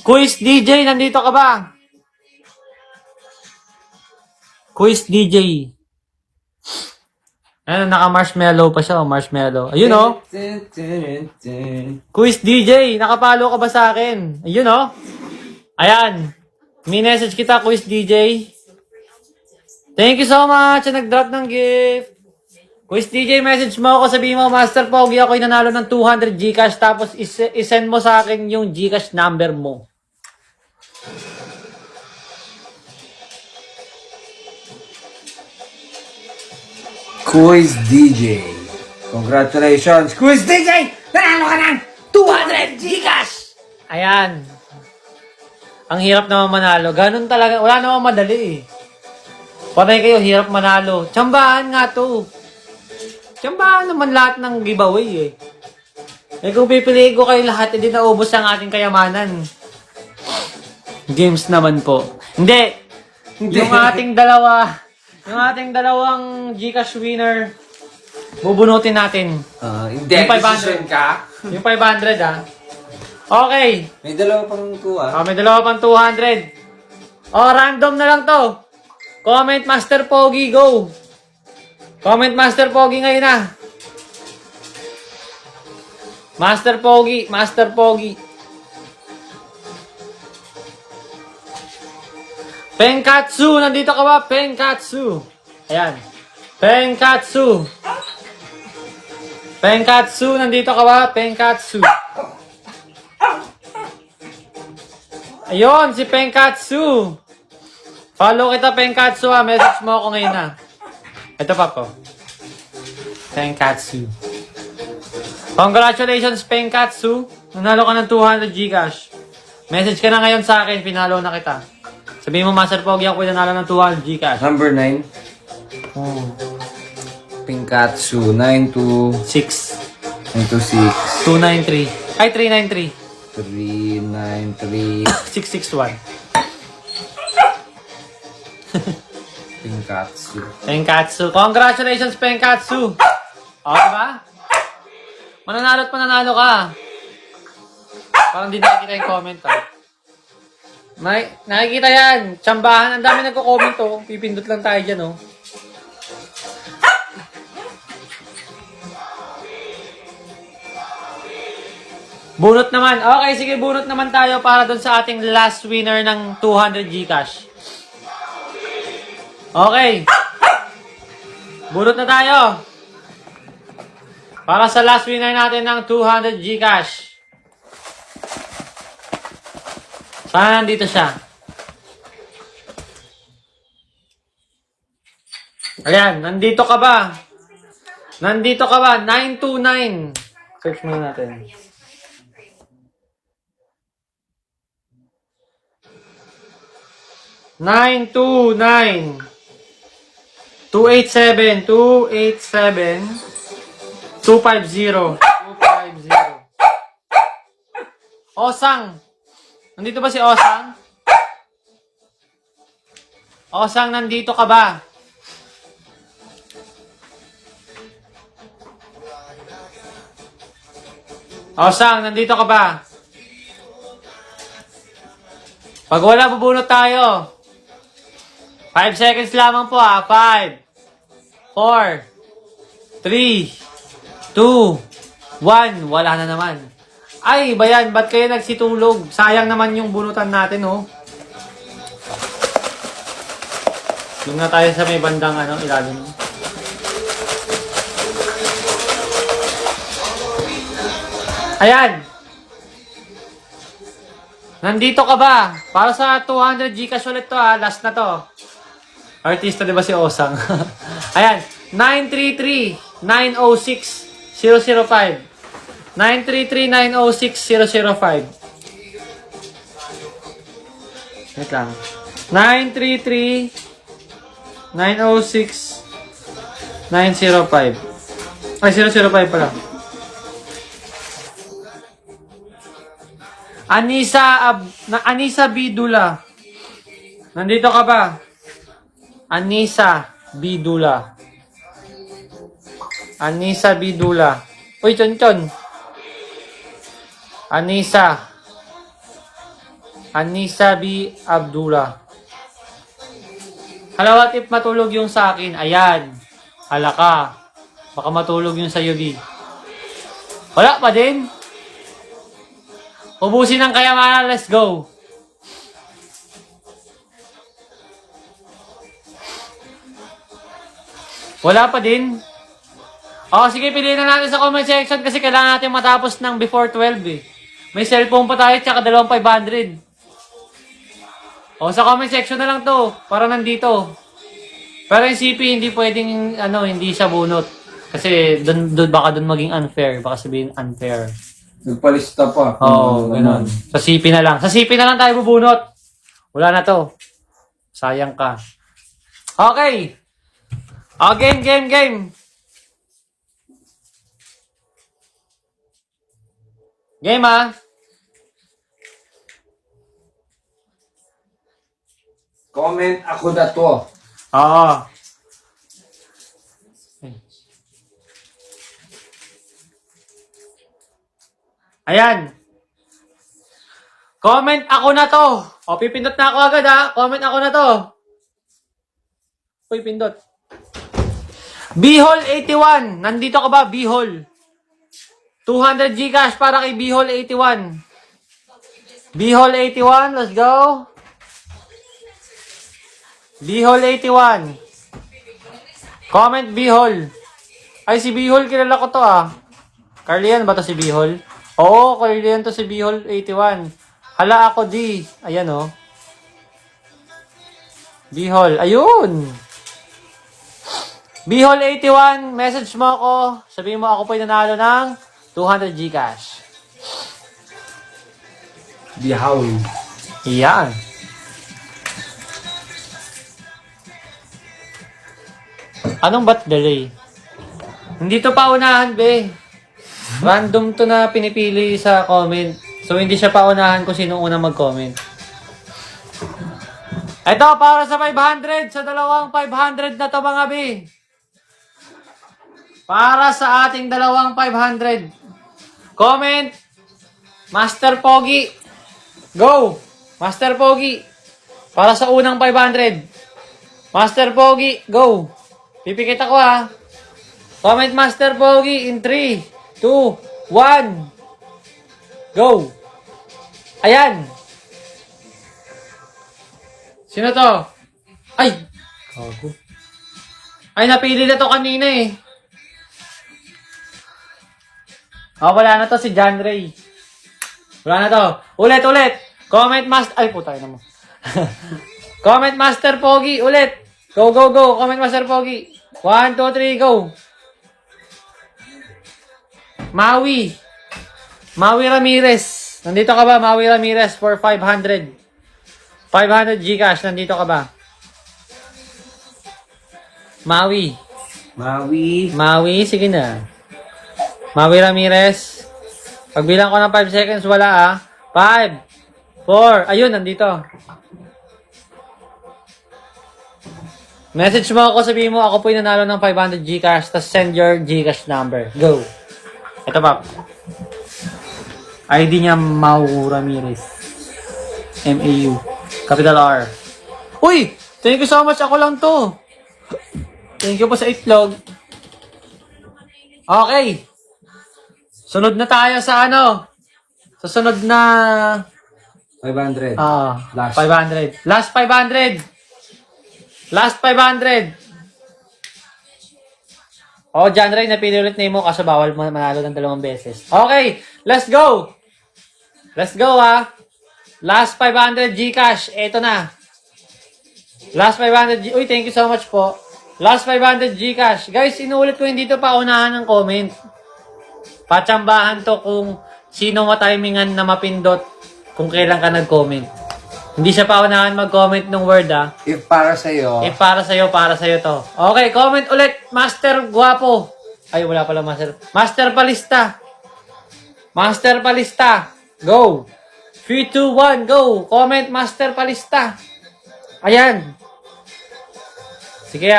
Quiz DJ, nandito ka ba? Quiz DJ. Ayun, naka-marshmallow pa siya. Marshmallow. Ayun, oh. Quiz DJ, nakapalo ka ba sa akin? Ayun, oh. Ayan. May message kita, Quiz DJ. Thank you so much sa nag-drop ng gift. Quiz DJ, message mo ako. Sabihin mo, Master Pogi, ako'y nanalo ng 200 Gcash. Tapos, isend mo sa akin yung Gcash number mo. Quiz DJ. Congratulations, Quiz DJ! Nanalo ka ng 200 Gcash! Ayan. Ang hirap naman manalo. Ganun talaga. Wala naman madali eh. Panay kayo, hirap manalo. Tsambahan nga to. Tsambahan naman lahat ng giveaway eh. Eh kung pipiliin ko kayo lahat, hindi naubos ang ating kayamanan. Games naman po. Hindi. Yung ating dalawang Gcash winner, bubunutin natin. Hindi, Yung 500 ka? Yung 500 ah. Okay. May dalawa pang kuha. May dalawa pang 200. Random na lang to. Comment Master Pogi, go. Comment Master Pogi ngayon na. Master Pogi, Master Pogi. Penkatsu, nandito ka ba? Penkatsu. Ayan. Penkatsu. Penkatsu, nandito ka ba? Penkatsu. Ayun, si Penkatsu. Follow kita, Penkatsu, ha. Message mo ako ngayon, ha. Ito pa po. Penkatsu. Congratulations, Penkatsu. Nanalo ka ng 200 Gcash. Message ka na ngayon sa akin, pinalo na kita. Sabihin mo, Master Pogi, ako nanalo ng 200 Gcash. Number 9. Pinkatsu. 6. 926. 293. Ay, 393. 393. 661. Pinkatsu. Penkatsu. Congratulations, Penkatsu. Diba? Mananalo at mananalo ka. Parang di nakikita yung comment, ha. Nakikita yan. Tsambahan. Ang dami nagko-comment, oh. Pipindot lang tayo dyan, oh. Bunot naman. Okay, sige, bunot naman tayo para doon sa ating last winner ng 200 Gcash. Okay. Bunot na tayo. Para sa last winner natin ng 200 Gcash. Sana nandito siya. Ayan, nandito ka ba? Nandito ka ba? 929. Search muna natin. Nine, 287, 250. Osang. Nandito ba si Osang? Osang, nandito ka ba? Osang, nandito ka ba? Pag wala, bubunot tayo. 5 seconds lamang po 5, 4, 3, 2, 1. Wala na naman. Ay, ba yan? Ba't kayo nagsitulog? Sayang naman yung bunutan natin, oh. Doon na tayo sa may bandang ilalim. Ayan. Nandito ka ba? Para sa 200 Gcash ulit to last na to. Artista di ba si Osang? Ayan. 933-906-005. 933-906-005. Wait lang. 933-906-905. Ay, 005 pala. Anisa Bidula. Nandito ka ba? Anisa Bidula. Anisa Bidula. Uy, Chon. Anisa B. Abdullah. Hala, what if matulog yung sa akin? Ayan. Hala ka. Baka matulog yung sa UB. Wala pa din. Ubusin ng kayamanan. Let's go. Wala pa din. Sige, piliin na natin sa comment section kasi kailangan natin matapos ng before 12 eh. May cellphone pa tayo tsaka 2,500. Sa comment section na lang to para nandito. Pero yung CP hindi pwedeng hindi siya bunot. Kasi baka doon maging unfair. Baka sabihin unfair. Nagpalista pa. Ganun. Sa CP na lang. Sa CP na lang tayo bubunot. Wala na to. Sayang ka. Okay. Game. Game Comment ako na to. Oo. Ayan. Comment ako na to. Pipindot na ako agad Comment ako na to. Uy, pindot. Bihol 81. Nandito ka ba, Bihol? 200 Gcash para kay Bihol 81. Bihol 81, let's go. Bihol 81. Comment Bihol. Ay, si Bihol, kilala ko to Carlian ba to si Bihol? Oo, Carlian to si Bihol 81. Hala ako di. Ayan Bihol, ayun. Bihol 81, message mo ako. Sabihin mo ako po yung nanalo ng 200 Gcash. Bihaw. Iyan. Anong ba't delay? Hindi to paunahan, be. Random to na pinipili sa comment. So, hindi siya paunahan kung sino unang mag-comment. Ito, para sa 500. Sa dalawang 500 na to, mga be. Para sa ating dalawang 500. Comment. Master Pogi. Go. Master Pogi. Para sa unang 500. Master Pogi. Go. Pipikit ako Comment Master Pogi in 3, 2, 1. Go. Ayan. Sino to? Ay. Gago. Ay, napili na to kanina wala na to si John Ray. Wala na to. Ulit. Comment Master... Ay, putay na mo. Comment Master Pogi. Ulit. Go. Comment Master Pogi. 1, 2, 3, go. Maui Ramirez. Nandito ka ba, Maui Ramirez, for 500. 500 Gcash. Nandito ka ba? Maui, sige na. Maui Ramirez. Pagbilang ko ng 5 seconds, wala 5, 4. Ayun, nandito. Message mo ako, sabihin mo, ako po yung nanalo ng 500 Gcash, tapos send your Gcash number. Go. Ito pa. ID niya, Mau Ramirez. MAU. Capital R. Uy! Thank you so much. Ako lang to. Thank you po sa itlog. Okay. Sunod na tayo sa ano? Sa sunod na 500. Last. 500. Last 500. Last 500. Oh, John Ray, napili ulit na mo kasi bawal mo manalo ng 2 beses. Okay, let's go. Let's go Last 500 GCash. Ito na. Last 500 Uy, thank you so much po. Last 500 GCash. Guys, inuulit ko hindi to paunahan ng comment. Patsambahan to kung sino matimingan na mapindot kung kailan ka nag-comment. Hindi siya paunahan mag-comment ng word If para sa'yo. If para sa'yo to. Okay, comment ulit. Master Guapo. Ay, wala pala Master. Master Palista. Master Palista. Go. 3, 2, 1, go. Comment Master Palista. Ayan. Sige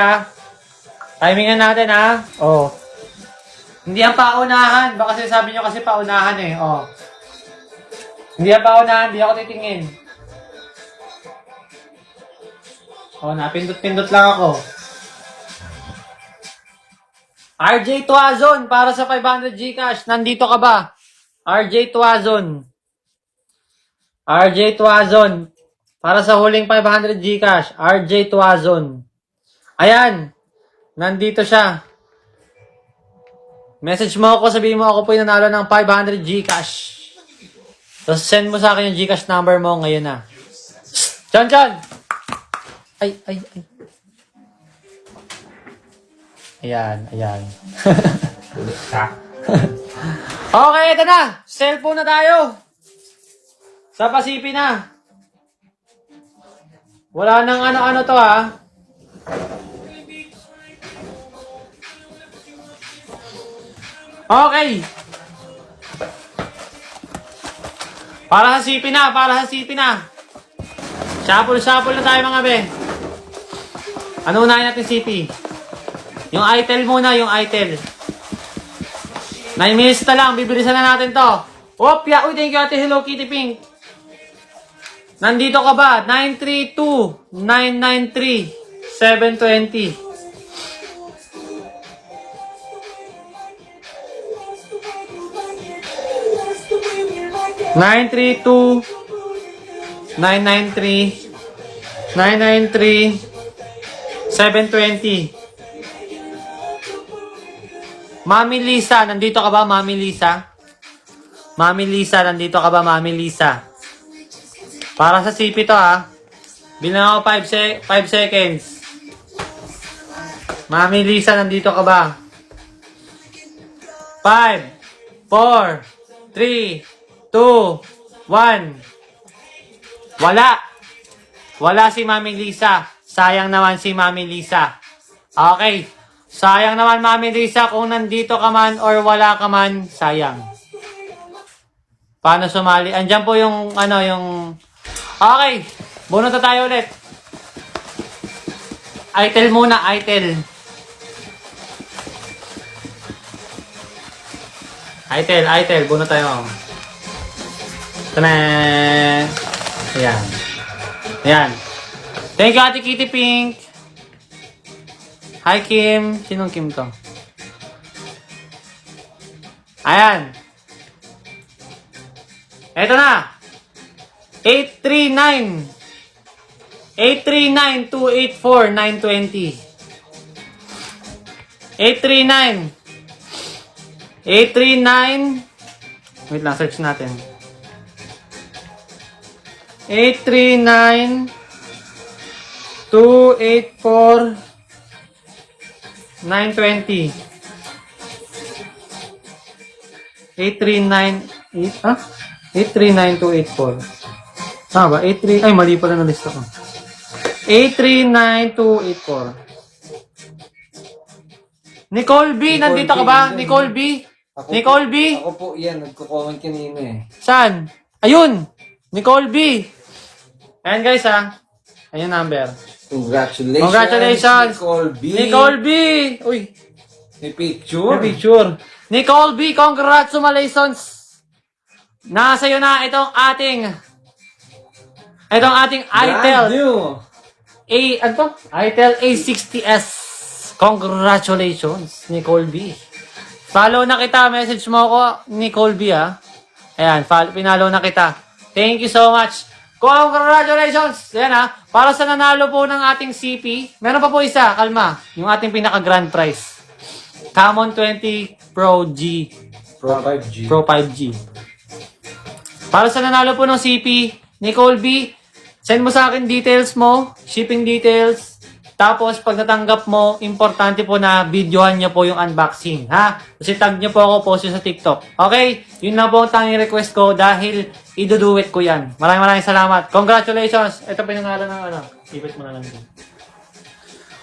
Timingan natin Oh. Hindi ang paunahan. Baka sabi nyo kasi paunahan Oh. Hindi ang paunahan. Hindi ako titingin. Oh, napindot-pindot lang ako. RJ Tuazon para sa 500 GCash. Nandito ka ba? RJ Tuazon. RJ Tuazon. Para sa huling 500 GCash. RJ Tuazon. Ayan. Nandito siya. Message mo ako. Sabihin mo ako po yung nanalo ng 500 GCash. Tapos send mo sa akin yung GCash number mo ngayon na. John! Ay. Ayan. Okay, ito na. Cellphone na tayo. Sa Pasipi na. Wala nang ano-ano to Okay. Para sa sipi na. Shuffle na tayo mga be. Ano unahin natin CP? Yung ITEL muna, yung ITEL. 9 minutes na lang, bibilisan na natin to. Opya, uy, thank you ate Hello Kitty Pink. Nandito ka ba? 932-993-720. Nine three two 720. Mami Lisa, nandito ka ba, Mami Lisa? Mami Lisa, nandito ka ba, Mami Lisa? Para sa CP to Bilang ako 5 seconds. Mami Lisa, nandito ka ba? 5, 4, 3, 2, 1. Wala si Mami Lisa. Sayang naman si Mami Lisa. Okay. Sayang naman Mami Lisa kung nandito ka man or wala ka man, sayang. Paano sumali? Andyan po yung Okay. Bunot na tayo ulit. ITEL muna, ITEL. ITEL. Bunot tayo. Tanan! Ayan. Thank you, Ate Kitty Pink. Hi, Kim. Sinong Kim to? Ayan. Eto na. 839. 839-284-920. 839. Wait lang, search natin. 839-284-920. 839-284. Ba? 83. Ay, mali pala na lista ko. 839-284. Nicole B, nandito ka ba? Nicole B? Nicole B? Ako po yan, nagko-comment kanina Saan? Ayun! Nicole B. Ayan guys Ayan number. Congratulations! Nicole B. Nicole B! Uy! May picture. Nicole B, congratulations! Nasa iyo na itong ating ITEL. Itel A60s. Congratulations, Nicole B. Follow na kita. Message mo ako, Nicole B, ah. Ayan, pinalo na kita. Thank you so much. Congratulations! Ayan, ah. Para sa nanalo po ng ating CP, meron pa po isa, kalma. Yung ating pinaka-grand prize. Camon 20 Pro G. Pro 5G. Pro 5G. Para sa nanalo po ng CP, Nicole B, send mo sa akin details mo, shipping details. Tapos, pag natanggap mo, importante po na videohan niyo po yung unboxing, ha? Kasi tag niyo po ako, post yun sa TikTok. Okay? Yun na po ang tanging request ko dahil iduduet ko yan. Maraming salamat. Congratulations! Ito pinangalan ng ano. Ipit mo na lang din.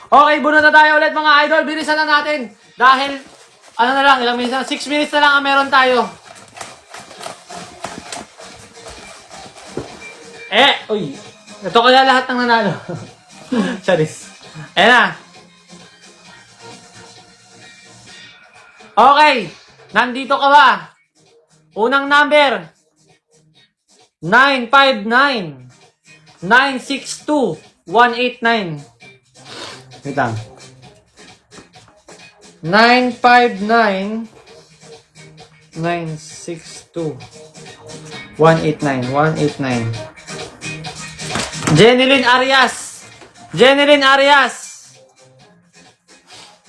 Okay, bunod na tayo ulit mga idol. Bilisan na natin. Dahil, ano na lang, ilang minutes na, 6 minutes na lang ang meron tayo. Uy. Ito kaya lahat ng nanalo. Charis. Ayan na. Okay. Nandito ka ba? Unang number. 959 962 189. Wait lang. 959 962 189 189. Jeneline Arias. Jeneline Arias.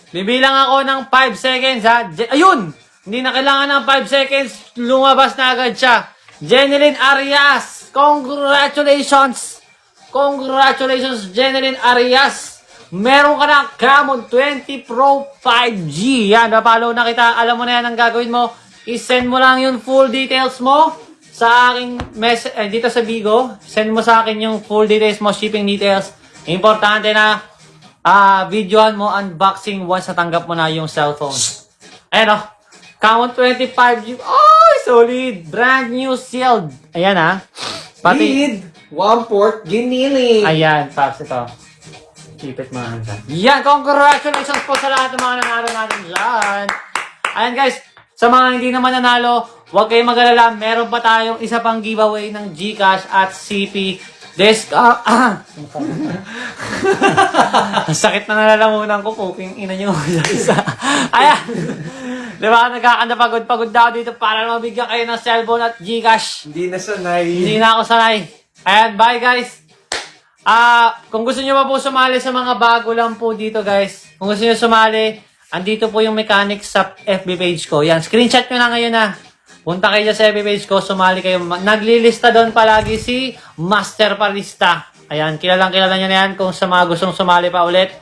Bibilang ako ng 5 seconds, ha? Ayun! Hindi na kailangan ng 5 seconds. Lumabas na agad siya. Jeneline Arias. Congratulations! Congratulations, Jeneline Arias. Meron ka na Camon 20 Pro 5G. Yan, napalo na kita. Alam mo na yan ang gagawin mo. I-send mo lang yung full details mo sa aking dito sa Bigo. Send mo sa akin yung full details mo, shipping details. Importante na videoan mo unboxing once natanggap mo na yung cellphone. Ayan o. Camon 25G. Oh, solid. Brand new sealed. Ayan ha. Lead. 1 port. Giniling. Ayan, Paps, ito. Ipit mga hanggang. Yan, congratulations po sa lahat ng mga nanalo natin dyan. Ayan guys, sa mga hindi naman nanalo, huwag kayong mag-alala. Meron pa tayong isa pang giveaway ng GCash at CP. Ang sakit na nalalamunan ko, cooking ina nyo. Ayan. Diba, nagkakanda-pagod-pagod na ako dito para mabigyan kayo ng cellphone at GCash. Hindi na sanay. Hindi na ako sanay. Ayan, bye guys. Kung gusto nyo pa po sumali sa mga bago lang po dito guys, kung gusto nyo sumali, andito po yung mechanics sa FB page ko. Yan, screenshot nyo na ngayon na. Punta kayo sa FB page ko, sumali kayo. Naglilista doon palagi si Master Parista. Ayan, kilala nyo na yan kung sa mga gustong sumali pa ulit.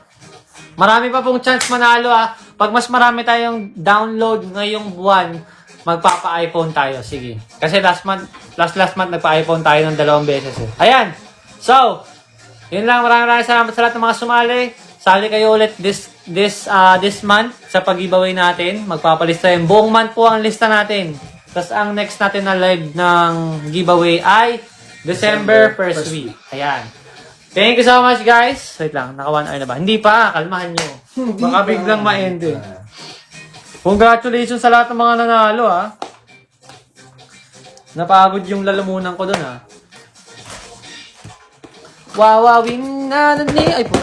Marami pa pong chance manalo ha. Pag mas marami tayong download ngayong buwan, magpapa-iPhone tayo. Sige. Kasi last month nagpa-iPhone tayo ng 2 beses eh. Ayan. So, yun lang. Maraming salamat sa lahat ng mga sumali. Sali kayo ulit this month sa pag-giveaway natin. Magpapalista yung buong month po ang lista natin. Tapos ang next natin na live ng giveaway ay December 1st week. Ayan. Thank you so much guys. Wait lang, naka 1 hour na ba? Hindi pa, kalmahan nyo. Baka biglang ma-end eh. Congratulations sa lahat ng mga nanalo ha. Napagod yung lalamunan ko dun ha. Wawawin na ni... Ay po.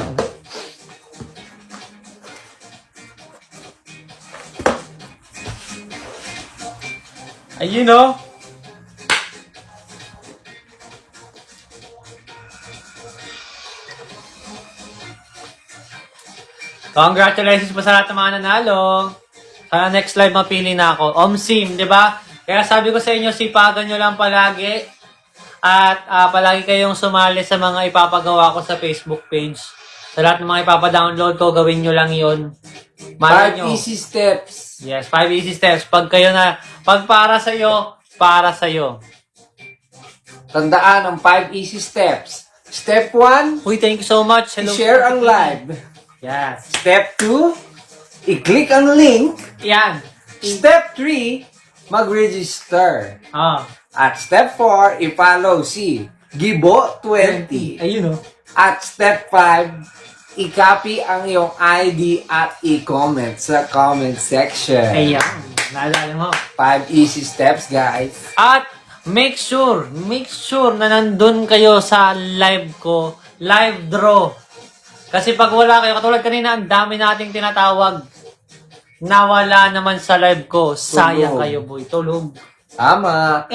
Ayun o. Congratulations po sa lahat ng mga nanalo. Sana next live mapili na ako. OMSIM, di ba? Kaya sabi ko sa inyo, sipagan nyo lang palagi. At palagi kayong sumali sa mga ipapagawa ko sa Facebook page. Sa lahat ng mga ipapadownload ko, gawin nyo lang yun. 5 easy steps. Yes, 5 easy steps. Pag para sa'yo, para sa'yo. Tandaan ang 5 easy steps. Step 1, Uy, thank you so much. Hello. i-share ang live. Yes. Step 2, i-click ang link. Yan. Step 3, mag-register. At step 4, i-follow si Gibo20. Ayun o. At step 5, i-copy ang iyong ID at i-comment sa comment section. Ayan. Naalala mo. 5 easy steps, guys. At make sure na nandun kayo sa live ko, live draw. Kasi pag wala kayo, katulad kanina, ang dami nating tinatawag. Nawala naman sa live ko. Sayang Tulog. kayo, boy. Tulog. Tama.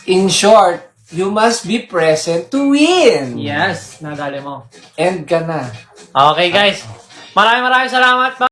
In short, you must be present to win. Yes, nadali mo. End ka na. Okay, guys. Maraming salamat,